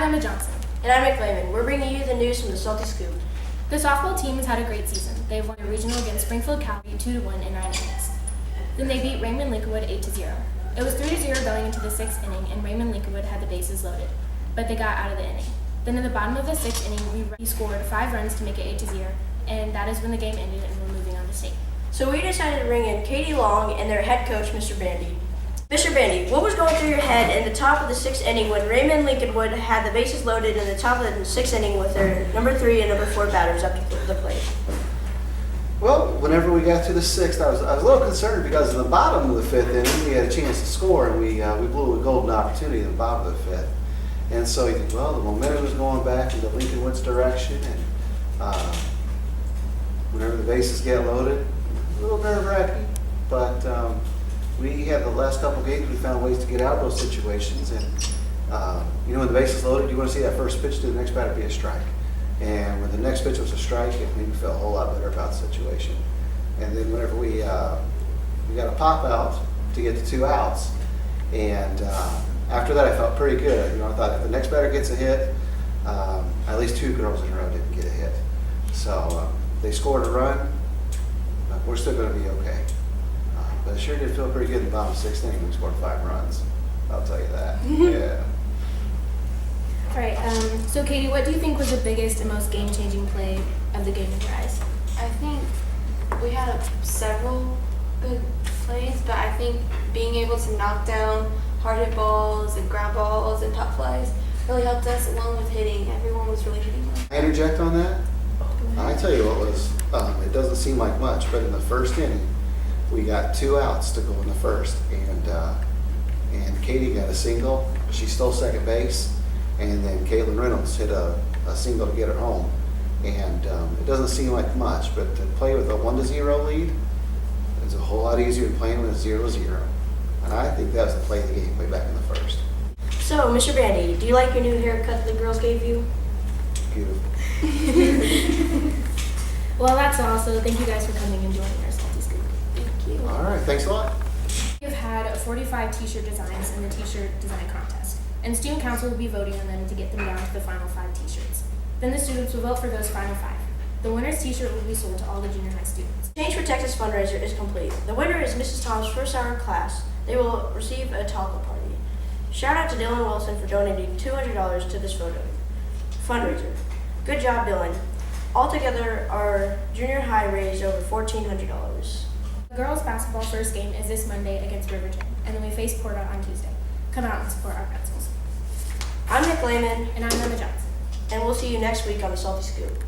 Emma Johnson. And I'm Nick Lehman. We're bringing you the news from the Salty Scoop. The softball team has had a great season. They've won a regional against Springfield County 2-1 in 9 innings. Then they beat Raymond Lincolnwood 8-0. It was 3-0 going into the 6th inning, and Raymond Lincolnwood had the bases loaded, but they got out of the inning. Then in the bottom of the 6th inning, we scored 5 runs to make it 8-0, and that is when the game ended and we're moving on to state. So we decided to bring in Katie Long and their head coach, Mr. Bandy. Mr. Bandy, what was going through your head in the top of the 6th inning when Raymond Lincolnwood had the bases loaded in the top of the 6th inning with their number 3 and number 4 batters up to the plate? Well, whenever we got to the 6th, I was a little concerned because in the bottom of the 5th inning, we had a chance to score, and we blew a golden opportunity in the bottom of the 5th. And so you think, well, the momentum was going back into Lincolnwood's direction, and whenever the bases get loaded, a little nerve-wracking, but we had the last couple games, we found ways to get out of those situations, and when the base is loaded, you want to see that first pitch to the next batter be a strike. And when the next pitch was a strike, it made me feel a whole lot better about the situation. And then whenever we got a pop out to get the 2 outs, and after that I felt pretty good. I thought if the next batter gets a hit, at least 2 girls in a row didn't get a hit. So they scored a run, we're still going to be okay. But it sure did feel pretty good in the bottom of the 6th inning. We scored 5 runs. I'll tell you that. Yeah. All right, so Katie, what do you think was the biggest and most game-changing play of the game in your eyes? I think we had several good plays, but I think being able to knock down hard-hit balls and ground balls and pop flies really helped us, along with hitting. Everyone was really hitting well. I interject on that? I tell you what was, it doesn't seem like much, but in the 1st inning, we got 2 outs to go in the 1st, and Katie got a single. She stole second base, and then Caitlin Reynolds hit a single to get her home. And it doesn't seem like much, but to play with a 1-0 lead is a whole lot easier than playing with a 0-0. And I think that was the play of the game way back in the 1st. So, Mr. Bandy, do you like your new haircut the girls gave you? Beautiful. Well, that's all, so thank you guys for coming and joining our Salty Scoop. Thank you. All right, thanks a lot. We have had 45 t-shirt designs in the t-shirt design contest, and student council will be voting on them to get them down to the final 5 t-shirts. Then the students will vote for those final 5. The winner's t-shirt will be sold to all the junior high students. Change for Texas fundraiser is complete. The winner is Mrs. Tom's first hour class. They will receive a taco party. Shout out to Dylan Wilson for donating $200 to this fundraiser. Good job, Dylan. Altogether, our junior high raised over $1,400. The girls' basketball first game is this Monday against Riverton, and then we face Porta on Tuesday. Come out and support our pencils. I'm Nick Lehman, And I'm Emma Johnson. and we'll see you next week on the Salty Scoop.